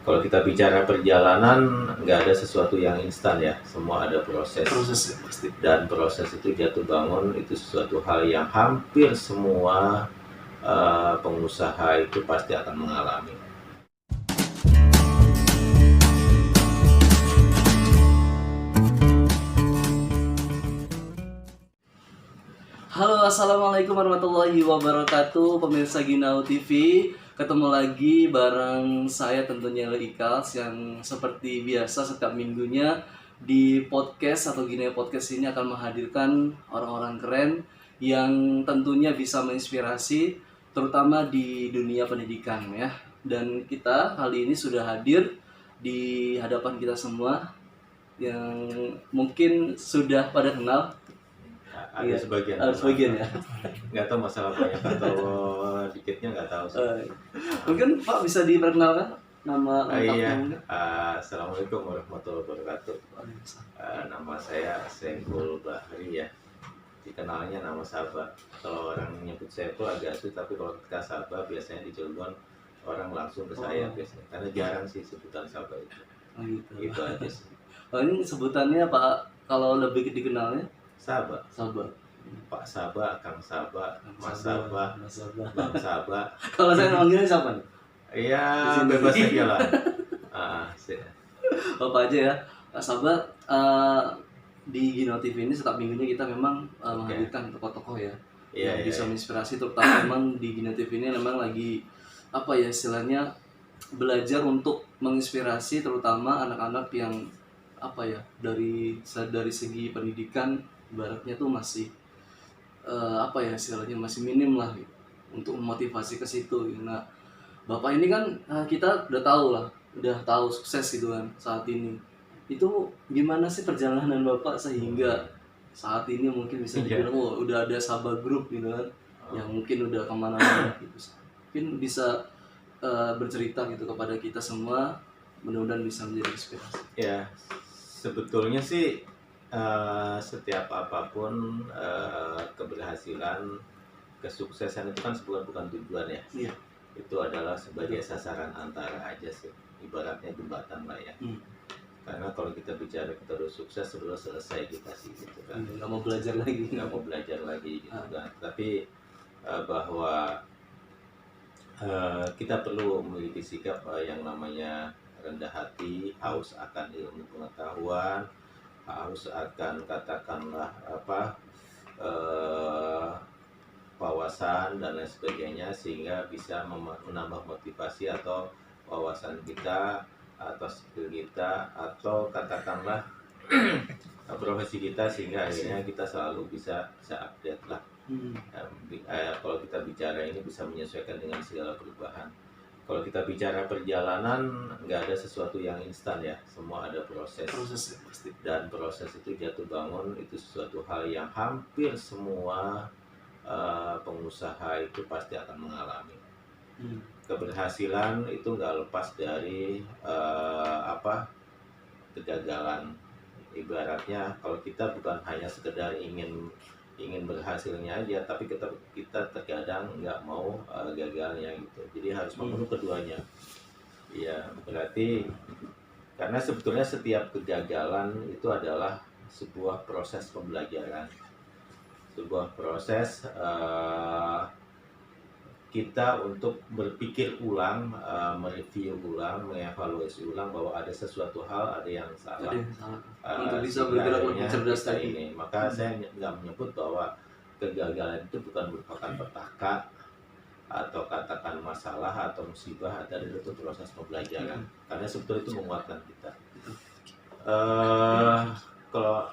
Kalau kita bicara perjalanan, nggak ada sesuatu yang instan ya, semua ada proses. Proses ya, pasti. Dan proses itu jatuh bangun itu sesuatu hal yang hampir semua pengusaha itu pasti akan mengalami. Halo, assalamualaikum warahmatullahi wabarakatuh, pemirsa Ginau TV. Ketemu lagi bareng saya tentunya Ikals yang seperti biasa setiap minggunya di podcast atau Ginau Podcast ini akan menghadirkan orang-orang keren yang tentunya bisa menginspirasi terutama di dunia pendidikan ya. Dan kita kali ini sudah hadir di hadapan kita semua yang mungkin sudah pada kenal. Ada Iya, sebagian. sebagian ya. Nggak tahu masalah banyak atau dikitnya nggak tahu. Mungkin Pak bisa diperkenalkan nama lengkapnya? Iya. Assalamualaikum warahmatullahi wabarakatuh. Nama saya Saiful Bahri ya. Dikenalnya nama Sabah. Kalau orang menyebut Saiful agak sulit, tapi kalau kita Sabah biasanya di Cilegon orang langsung ke saya biasanya. Karena jarang sih sebutan Sabah itu. Gitu. Itu aja sih. Ini sebutannya Pak kalau lebih dikenalnya? Sabah. Pak Sabah, Kang Sabah, Mas Sabah, Bang Sabah. Kalau saya manggilnya siapa nih? Iya, bebas aja lah. Bapak aja ya. Kak Sabah, di Ginau TV ini setiap minggunya kita memang menghadirkan tokoh-tokoh ya yang bisa menginspirasi, terutama memang di Ginau TV ini memang lagi apa ya istilahnya belajar untuk menginspirasi terutama anak-anak yang apa ya dari segi pendidikan ibaratnya tuh masih apa ya istilahnya masih minim lah gitu, untuk memotivasi ke situ gitu. Nah Bapak ini kan kita udah tahu sukses gitu kan saat ini. Itu gimana sih perjalanan Bapak sehingga saat ini mungkin bisa dibilang udah ada Sabah Group gitu kan, yang mungkin udah kemana-mana gitu. Mungkin bisa bercerita gitu kepada kita semua, mudah-mudahan bisa menjadi inspirasi. Ya, sebetulnya sih setiap apapun keberhasilan, kesuksesan itu kan bukan tujuan ya. Iya. Itu adalah sebagai sasaran antara aja sih, ibaratnya jembatan lah ya. Karena kalau kita bicara kita udah sukses sudah selesai kita sih gitu kan. Nggak mau belajar lagi gitu kan. Tapi bahwa kita perlu memiliki sikap yang namanya rendah hati, haus akan ilmu pengetahuan, haus akan katakanlah wawasan dan lain sebagainya, sehingga bisa menambah motivasi atau wawasan kita atau skill kita atau katakanlah profesi kita, sehingga akhirnya kita selalu bisa update lah. Kalau kita bicara ini bisa menyesuaikan dengan segala perubahan. Kalau kita bicara perjalanan, nggak ada sesuatu yang instan ya, semua ada proses ya, pasti. Dan proses itu jatuh bangun itu sesuatu hal yang hampir semua pengusaha itu pasti akan mengalami. Keberhasilan itu nggak lepas dari kegagalan. Ibaratnya kalau kita bukan hanya sekedar ingin berhasilnya aja, tapi kita terkadang nggak mau gagalnya gitu. Jadi harus memenuhi keduanya. Ya, berarti karena sebetulnya setiap kegagalan itu adalah sebuah proses pembelajaran, sebuah proses kita untuk berpikir ulang, mereview ulang, mengevaluasi ulang bahwa ada sesuatu hal, ada yang salah. Untuk bisa bergerak lebih cerdas ini. Maka saya nggak menyebut bahwa kegagalan itu bukan merupakan petaka atau katakan masalah atau musibah, ada itu proses pembelajaran. Karena sebetulnya itu menguatkan kita. Kalau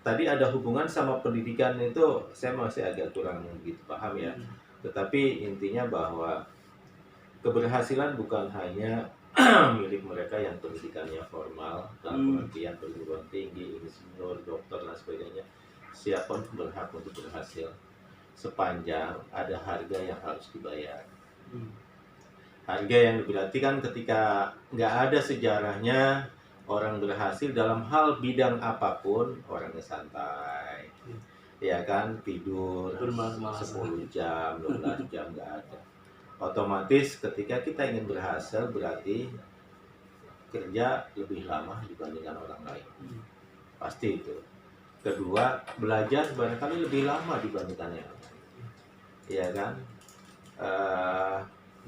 tadi ada hubungan sama pendidikan itu saya masih agak kurang begitu paham ya. Tetapi intinya bahwa keberhasilan bukan hanya milik mereka yang pendidikannya formal dalam pengertian perguruan tinggi, insinyur, dokter dan sebagainya. Siapapun berhak untuk berhasil sepanjang ada harga yang harus dibayar. Harga yang berarti kan ketika nggak ada sejarahnya orang berhasil dalam hal bidang apapun, orangnya santai. Ya kan, tidur 10 jam, 12 jam nggak ada. Otomatis ketika kita ingin berhasil berarti kerja lebih lama dibandingkan orang lain. Pasti itu. Kedua, belajar barangkali lebih lama dibandingkan yang lain. Ya kan?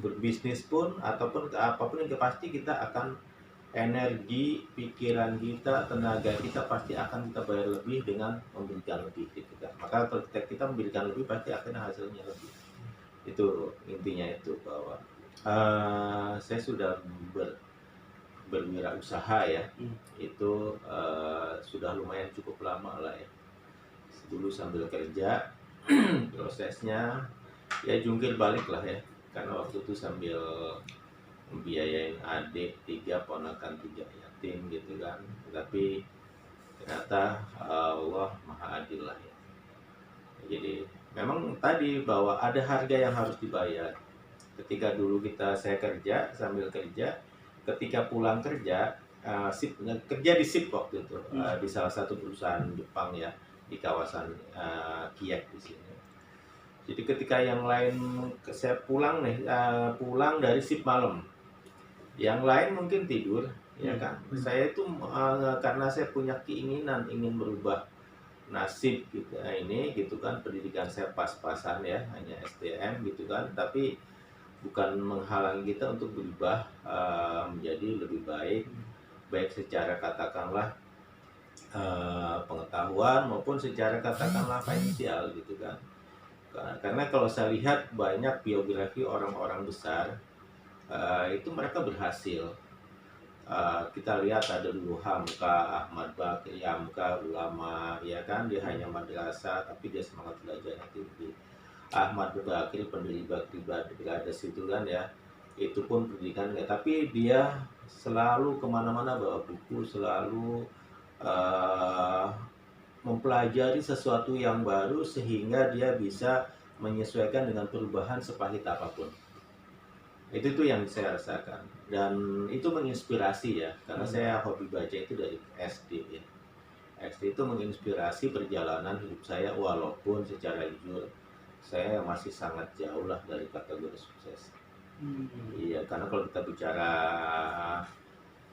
Berbisnis pun ataupun apapun yang pasti kita akan energi, pikiran kita, tenaga kita pasti akan kita bayar lebih dengan memberikan lebih gitu kan. Maka kalau kita memberikan lebih pasti akan hasilnya lebih. Itu intinya itu bahwa saya sudah berwirausaha ya. Itu sudah lumayan cukup lama lah ya. Dulu sambil kerja prosesnya ya jungkir balik lah ya, karena waktu itu sambil membiayain adik 3, ponakan 3 yatim gitu kan. Tapi ternyata Allah maha adil lah ya. Jadi memang tadi bahwa ada harga yang harus dibayar. Ketika dulu saya kerja sambil kerja, ketika pulang kerja kerja di SIP waktu itu di salah satu perusahaan Jepang ya, di kawasan Kiev di sini. Jadi ketika yang lain saya pulang pulang dari shift malam, yang lain mungkin tidur, ya kan? Saya itu karena saya punya keinginan ingin merubah nasib gitu, ini gitu kan, pendidikan saya pas-pasan ya, hanya STM gitu kan, tapi bukan menghalangi kita untuk berubah menjadi lebih baik, baik secara katakanlah pengetahuan maupun secara katakanlah finansial gitu kan. Karena kalau saya lihat banyak biografi orang-orang besar itu mereka berhasil. Kita lihat ada dulu Hamka, Ahmad Bakri Hamka, ulama ya kan, dia hanya madrasah tapi dia semangat belajarnya tinggi. Ahmad Bakri pendiri Baghdad itu kan ya, itu pun pendidikan tapi dia selalu kemana-mana bawa buku, selalu mempelajari sesuatu yang baru sehingga dia bisa menyesuaikan dengan perubahan sepahit apapun. Itu tuh yang saya rasakan dan itu menginspirasi ya, karena saya hobi baca itu dari SD ya. SD itu menginspirasi perjalanan hidup saya, walaupun secara jujur saya masih sangat jauh lah dari kategori sukses. Iya, karena kalau kita bicara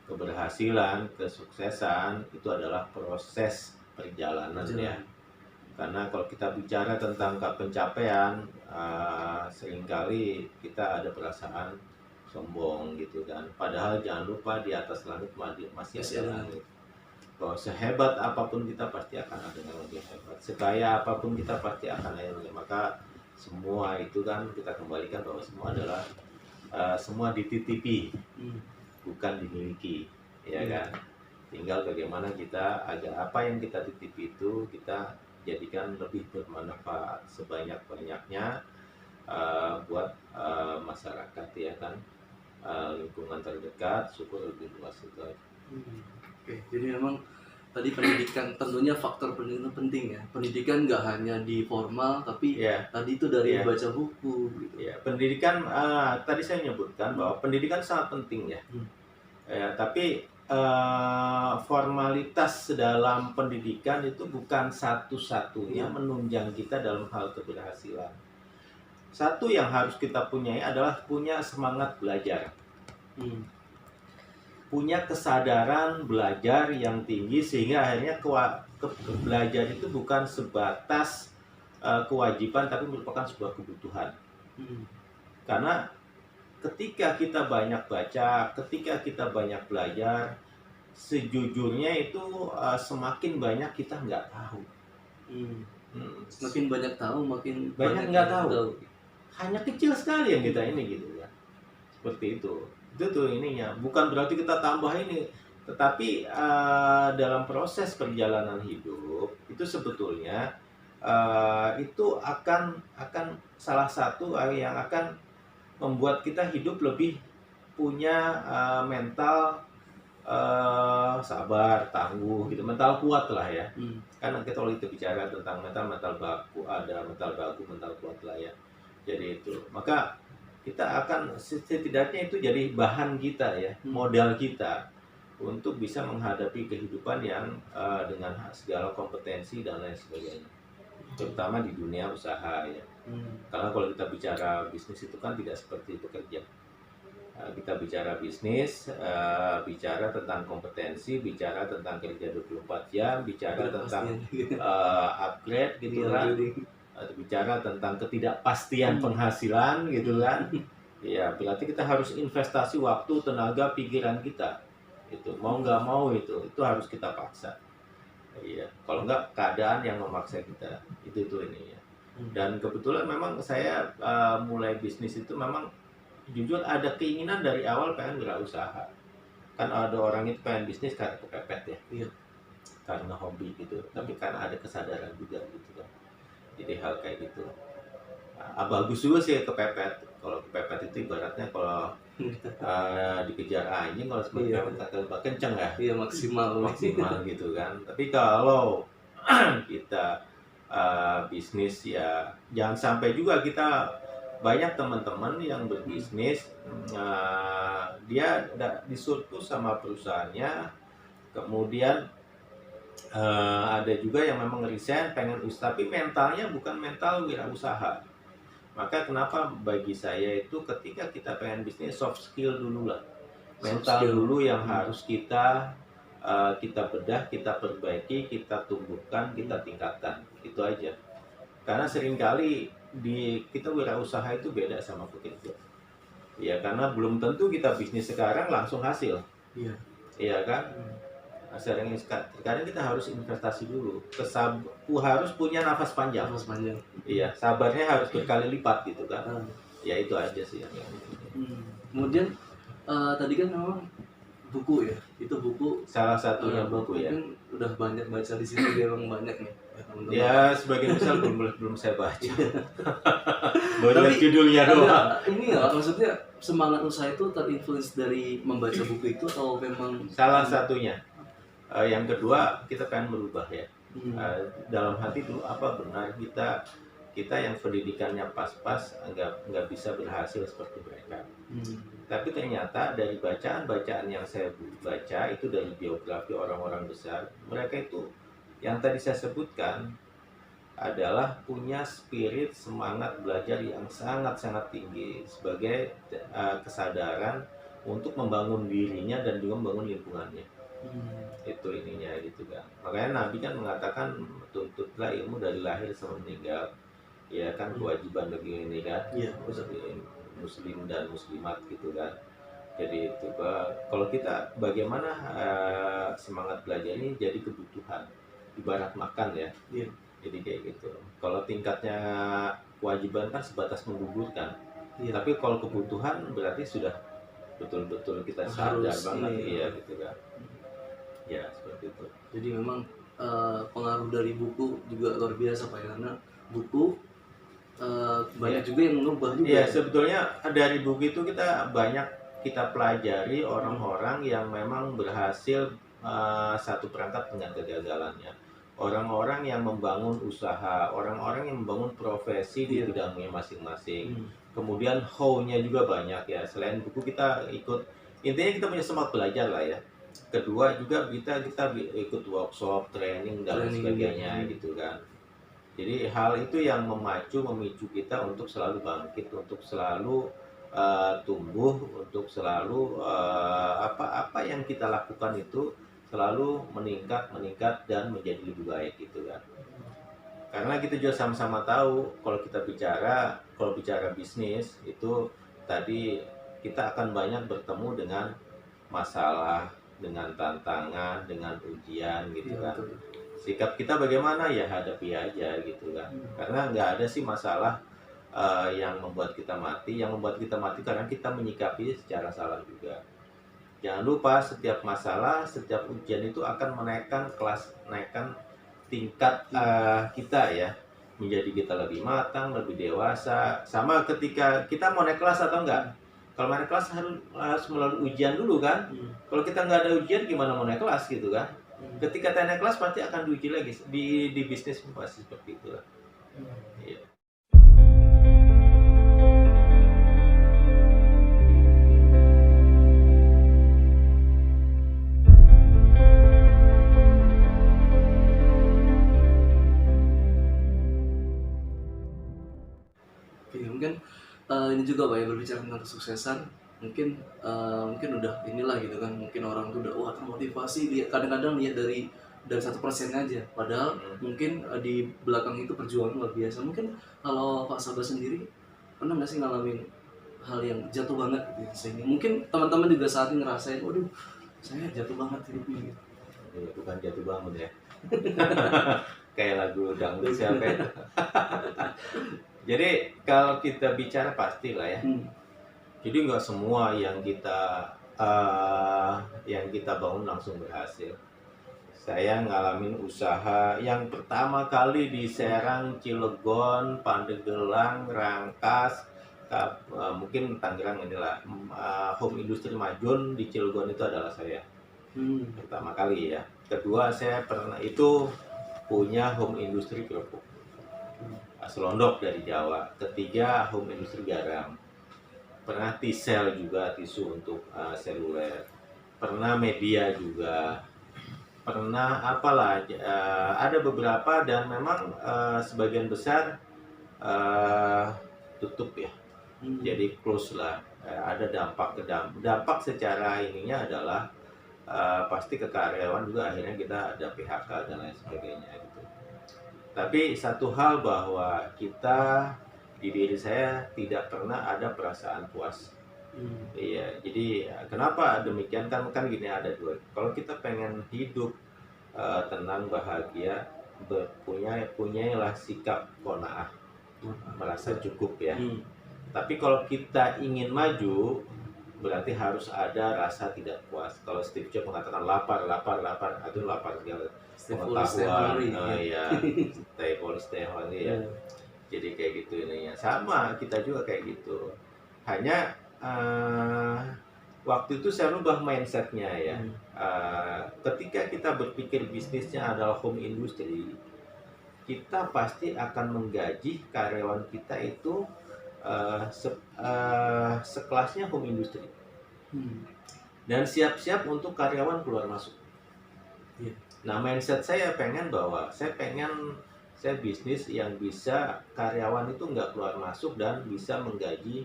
keberhasilan, kesuksesan itu adalah proses perjalanan ya. Karena kalau kita bicara tentang pencapaian, seringkali kita ada perasaan sombong gitu kan. Padahal jangan lupa di atas langit masih ada langit. Bahwa sehebat apapun kita pasti akan ada yang lebih hebat. Sekaya apapun kita pasti akan ada yang lebih. Maka semua itu kan kita kembalikan bahwa semua adalah semua dititipi, bukan dimiliki, ya kan. Tinggal bagaimana kita apa yang kita titipi itu kita jadikan lebih bermanfaat sebanyak-banyaknya buat masyarakat ya kan, lingkungan terdekat, syukur lebih luas itu. Oke, jadi memang tadi pendidikan tentunya faktor pendidikan penting ya. Pendidikan nggak hanya di formal tapi tadi itu dari baca buku gitu. Ya, pendidikan tadi saya menyebutkan bahwa pendidikan sangat penting ya. Tapi formalitas dalam pendidikan itu bukan satu-satunya menunjang kita dalam hal keberhasilan. Satu yang harus kita punyai adalah punya semangat belajar. Punya kesadaran belajar yang tinggi sehingga akhirnya belajar itu bukan sebatas kewajiban tapi merupakan sebuah kebutuhan. Karena ketika kita banyak baca, ketika kita banyak belajar, sejujurnya itu semakin banyak kita nggak tahu. Makin banyak tahu, makin banyak nggak tahu. Hanya kecil sekali yang kita ini gitu ya. Seperti itu. Itu tuh ininya. Bukan berarti kita tambah ini, tetapi dalam proses perjalanan hidup itu sebetulnya itu akan salah satu yang akan membuat kita hidup lebih punya mental sabar, tangguh gitu, mental kuat lah ya. Karena kalau kita bicara tentang mental baku, ada mental baku, mental kuat lah ya. Jadi itu, maka kita akan setidaknya itu jadi bahan kita ya, modal kita untuk bisa menghadapi kehidupan yang dengan segala kompetensi dan lain sebagainya, terutama di dunia usaha ya. Karena kalau kita bicara bisnis itu kan tidak seperti bekerja. Kita bicara bisnis, bicara tentang kompetensi, bicara tentang kerja 24 jam, bicara tentang upgrade gitu kan, bicara tentang ketidakpastian penghasilan gitu kan. Ya berarti kita harus investasi waktu, tenaga, pikiran kita. Itu mau nggak mau itu harus kita paksa. Iya, kalau nggak keadaan yang memaksa kita. Itu ini ya. Dan kebetulan memang saya mulai bisnis itu memang jujur ada keinginan dari awal pengen wirausaha. Kan ada orang itu pengen bisnis karena kepepet ya, Iya. karena hobi gitu. Tapi karena ada kesadaran juga gitu kan. Jadi hal kayak gitu. Bagus juga sih kepepet. Kalau kepepet itu ibaratnya kalau dikejar anjing, kalau sebenarnya kata kenceng ya. Iya, maksimal gitu kan. Tapi kalau kita bisnis ya jangan sampai juga kita banyak teman-teman yang berbisnis dia disurplus sama perusahaannya, kemudian ada juga yang memang resign pengen tapi mentalnya bukan mental wirausaha. Maka kenapa bagi saya itu ketika kita pengen bisnis soft skill dulu lah, mental dulu yang harus kita bedah, kita perbaiki, kita tumbuhkan, kita tingkatkan, itu aja. Karena seringkali kita wirausaha itu beda sama pekerja. Ya karena belum tentu kita bisnis sekarang langsung hasil. Iya. Iya kan? Nah, sekarang kita harus investasi dulu. Harus punya nafas panjang. Iya, sabarnya harus berkali lipat gitu kan. Ya itu aja sih yang Kemudian tadi kan memang buku ya, itu buku salah satunya buku ya. Udah banyak baca di sini, memang banyak nih. Ya sebagian besar belum saya baca. Baru judulnya doang. Ini nggak, maksudnya semangat usaha itu terinfluence dari membaca buku itu atau memang salah satunya. Yang kedua kita pengen merubah ya. Dalam hati dulu apa benar kita yang pendidikannya pas-pas nggak bisa berhasil seperti mereka. Tapi ternyata dari bacaan-bacaan yang saya baca itu dari biografi orang-orang besar, mereka itu yang tadi saya sebutkan adalah punya spirit semangat belajar yang sangat-sangat tinggi sebagai kesadaran untuk membangun dirinya dan juga membangun lingkungannya. Itu ininya gitu kan. Makanya Nabi kan mengatakan tuntutlah ilmu dari lahir sampai meninggal. Ya kan kewajiban bagi ini kan. Muslim dan muslimat gitu kan. Jadi itu kalau kita bagaimana semangat belajar ini jadi kebutuhan, ibarat makan ya. Jadi kayak gitu. Kalau tingkatnya kewajiban kan sebatas menggugurkan. Tapi kalau kebutuhan berarti sudah betul-betul kita sadar banget ya gitu kan. Ya seperti itu. Jadi memang pengaruh dari buku juga luar biasa Pak, karena buku banyak juga yang mengubah juga. Iya, sebetulnya dari buku itu kita pelajari orang-orang yang memang berhasil satu perangkat dengan kegagalannya. Orang-orang yang membangun usaha, orang-orang yang membangun profesi di bidangnya masing-masing. Kemudian how-nya juga banyak ya. Selain buku kita intinya kita punya semangat belajar lah ya. Kedua juga kita ikut workshop, training dan sebagainya gitu kan. Jadi hal itu yang memicu kita untuk selalu bangkit, untuk selalu tumbuh, untuk selalu apa yang kita lakukan itu selalu meningkat dan menjadi lebih baik gitu kan. Karena kita juga sama-sama tahu kalau bicara bisnis itu tadi kita akan banyak bertemu dengan masalah, dengan tantangan, dengan ujian gitu kan. Sikap kita bagaimana ya hadapi aja gitu kan. Karena nggak ada sih masalah yang membuat kita mati. Yang membuat kita mati karena kita menyikapi secara salah juga. Jangan lupa setiap masalah, setiap ujian itu akan menaikkan tingkat kita ya, menjadi kita lebih matang, lebih dewasa. Sama ketika kita mau naik kelas atau enggak. Kalau naik kelas harus melalui ujian dulu kan. Kalau kita nggak ada ujian gimana mau naik kelas gitu kan. Ketika kita naik kelas pasti akan diuji lagi. Di bisnis pasti seperti itu lah. Iya. Oke, mungkin ini juga Pak ya, berbicara tentang kesuksesan. mungkin udah inilah gitu kan, mungkin orang tuh udah wah termotivasi, dia kadang-kadang lihat dari 1% aja, padahal mungkin di belakang itu perjuangan luar biasa. Mungkin kalau Pak Sabah sendiri pernah nggak sih ngalamin hal yang jatuh banget gitu ya, sehingga mungkin teman-teman juga saat ini ngerasain, waduh saya jatuh banget hidupnya gitu. Ya, bukan jatuh bangun ya. Kayak lagu dangdut siapa itu. Jadi kalau kita bicara pastilah ya. Jadi nggak semua yang kita bangun langsung berhasil. Saya ngalamin usaha yang pertama kali di Serang, Cilegon, Pandeglang, Rangkas, mungkin Tangerang inilah, home industry Majun di Cilegon itu adalah saya. Pertama kali ya. Kedua, saya pernah itu punya home industry kerupuk selondok dari Jawa. Ketiga, home industry garam. Pernah tisel juga, tisu untuk seluler. Pernah media juga. Pernah apalah, ada beberapa dan memang sebagian besar tutup ya. Jadi close lah. Ada dampak secara ininya adalah pasti ke karyawan juga, akhirnya kita ada PHK dan lain sebagainya gitu. Tapi satu hal bahwa kita di diri saya tidak pernah ada perasaan puas. Iya, jadi kenapa demikian kan gini, ada dua. Kalau kita pengen hidup tenang, bahagia, punyailah sikap qanaah, merasa cukup ya. Tapi kalau kita ingin maju, berarti harus ada rasa tidak puas. Kalau Steve Jobs mengatakan lapar, itu lapar segala pengetahuan, ya, stay hungry ya. Jadi kayak gitu ininya. Sama kita juga kayak gitu. Hanya waktu itu saya rubah mindsetnya ya. Ketika kita berpikir bisnisnya adalah home industry, kita pasti akan menggaji karyawan kita itu sekelasnya home industry, dan siap-siap untuk karyawan keluar masuk. Nah, mindset saya pengen bahwa saya bisnis yang bisa karyawan itu nggak keluar masuk dan bisa menggaji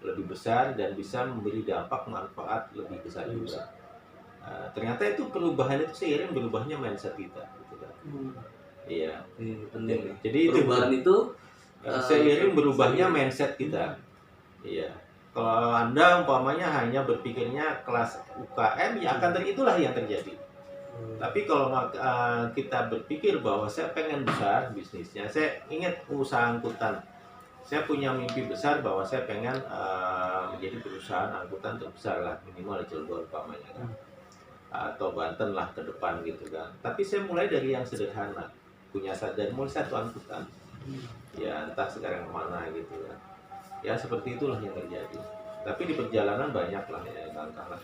lebih besar dan bisa memberi dampak manfaat lebih besar juga. Ternyata itu perubahan itu seiring berubahnya mindset kita, gitu kan? Iya. Penting. Jadi perubahan itu seiring berubahnya mindset kita. Iya. Kalau Anda umpamanya hanya berpikirnya kelas UKM, ya akan itulah yang terjadi. Tapi kalau kita berpikir bahwa saya pengen besar bisnisnya, saya ingat usaha angkutan. Saya punya mimpi besar bahwa saya pengen menjadi perusahaan angkutan terbesar lah, minimal di Cilegon umpamanya kan. Atau Banten lah ke depan gitu kan. Tapi saya mulai dari yang sederhana, punya dari mulai satu angkutan. Ya entah sekarang kemana gitu ya. Ya seperti itulah yang terjadi. Tapi di perjalanan banyak lah ya, langkah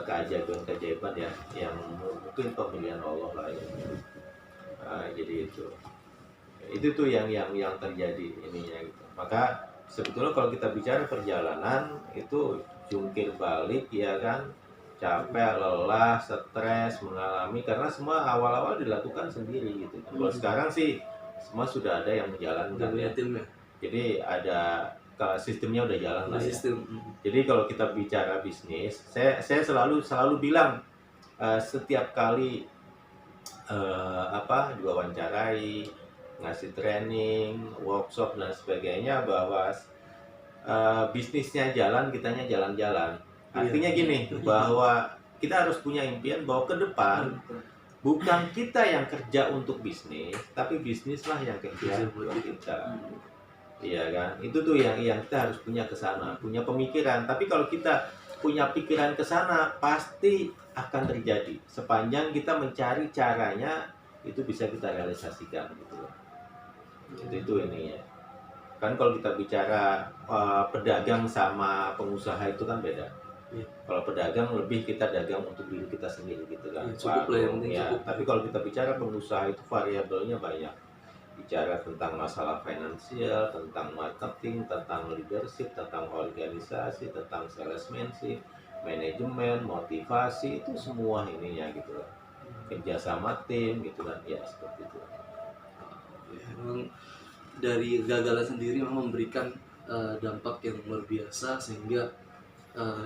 keajaiban ya, yang mungkin pemilihan Allah lah ya. Jadi itu tuh yang terjadi ininya gitu. Maka sebetulnya kalau kita bicara perjalanan itu jungkir balik ya kan, capek, lelah, stres, mengalami, karena semua awal-awal dilakukan sendiri gitu. Kalau sekarang sih semua sudah ada yang menjalankan ya. Jadi ada sistemnya udah jalan lah ya. Jadi kalau kita bicara bisnis, saya selalu bilang setiap kali diwawancarai, ngasih training, workshop dan sebagainya, bahwa bisnisnya jalan, kitanya jalan-jalan. Artinya gini, bahwa kita harus punya impian bahwa ke depan bukan kita yang kerja untuk bisnis, tapi bisnislah yang kerja buat kita. Iya kan? Itu tuh yang kita harus punya ke sana, punya pemikiran. Tapi kalau kita punya pikiran ke sana, pasti akan terjadi. Sepanjang kita mencari caranya, itu bisa kita realisasikan gitu. Itu ininya. Kan kalau kita bicara pedagang sama pengusaha itu kan beda. Kalau pedagang lebih kita dagang untuk diri kita sendiri gitu kan. Tapi kalau kita bicara pengusaha itu variabelnya banyak. Bicara tentang masalah finansial, tentang marketing, tentang leadership, tentang organisasi, tentang salesmanship, manajemen, motivasi, itu semua ininya gitu loh. Kerjasama tim gitu kan, ya seperti itu. Memang dari gagalan sendiri memang memberikan dampak yang luar biasa, sehingga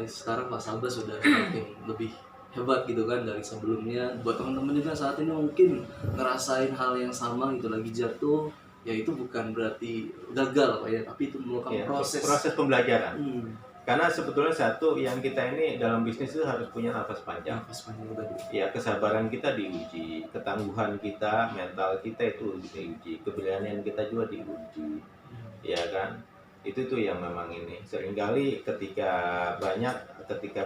sekarang Pak Sabah sudah semakin lebih hebat gitu kan dari sebelumnya. Buat teman-teman juga saat ini mungkin ngerasain hal yang sama gitu, lagi jatuh, ya itu bukan berarti gagal Pak ya, tapi itu merupakan Ya, proses. proses pembelajaran. Hmm, Karena sebetulnya satu yang kita ini dalam bisnis itu harus punya nafas panjang. nafas panjang tadi. Ya, kesabaran kita diuji, ketangguhan kita, mental kita itu diuji, keberanian kita juga diuji, ya kan? Itu tuh yang memang ini. Seringkali ketika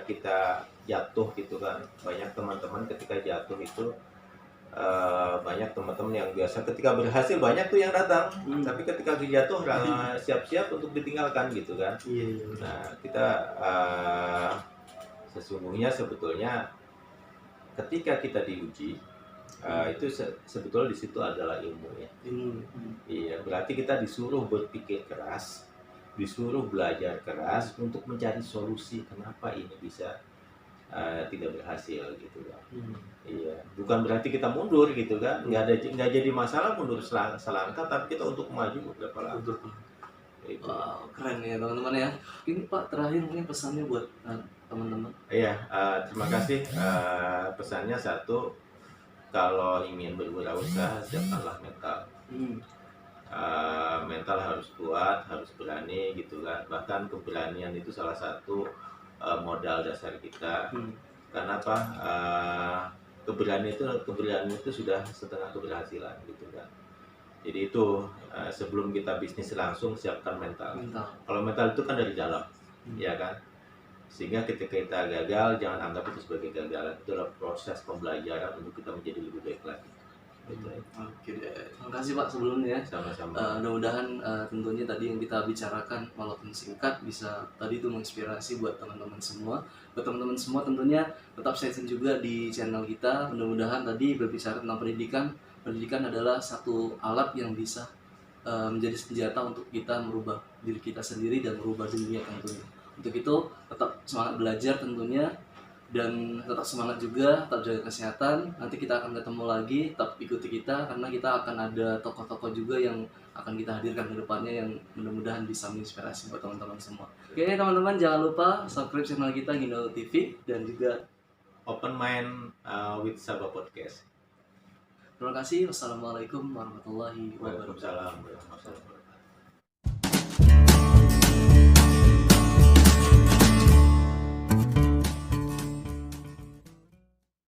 kita jatuh gitu kan, banyak teman-teman ketika jatuh itu banyak teman-teman yang biasa ketika berhasil banyak tuh yang datang, tapi ketika jatuh siap-siap untuk ditinggalkan gitu kan. Iya, iya. Nah, kita sesungguhnya sebetulnya ketika kita diuji itu sebetulnya di situ adalah ilmu ya. Iya, berarti kita disuruh berpikir keras, disuruh belajar keras untuk mencari solusi kenapa ini bisa tidak berhasil gitu kan. Iya, bukan berarti kita mundur gitu kan, nggak jadi masalah mundur selangkah, tapi kita untuk maju beberapa langkah. Itu. Wow, keren ya teman-teman ya. Ini Pak terakhir mungkin pesannya buat teman-teman. Iya, terima kasih. Pesannya satu, kalau ingin berwirausaha siapkanlah mental. Mental harus kuat, harus berani gitu kan. Bahkan keberanian itu salah satu modal dasar kita. Karena apa? Keberanian itu sudah setengah keberhasilan gitu kan. Jadi itu sebelum kita bisnis langsung siapkan mental. Kalau mental itu kan dari dalam, ya kan. Sehingga ketika kita gagal jangan anggap itu sebagai kegagalan. Itu adalah proses pembelajaran untuk kita menjadi lebih baik lagi. Oke deh. Terima kasih Pak sebelumnya. Sama-sama. Mudah-mudahan tentunya tadi yang kita bicarakan walaupun singkat bisa tadi itu menginspirasi buat teman-teman semua. Buat teman-teman semua tentunya tetap stay tune juga di channel kita. Mudah-mudahan tadi berbicara tentang pendidikan. Pendidikan adalah satu alat yang bisa menjadi senjata untuk kita merubah diri kita sendiri dan merubah dunia tentunya. Untuk itu tetap semangat belajar tentunya. Dan tetap semangat juga, tetap jaga kesehatan. Nanti kita akan ketemu lagi, tetap ikuti kita karena kita akan ada tokoh-tokoh juga yang akan kita hadirkan ke depannya yang mudah-mudahan bisa menginspirasi buat teman-teman semua. Oke teman-teman, jangan lupa subscribe channel kita Gino TV dan juga Open Mind with Sabah Podcast. terima kasih. Wassalamualaikum warahmatullahi wabarakatuh. Waalaikumsalam warahmatullahi wabarakatuh.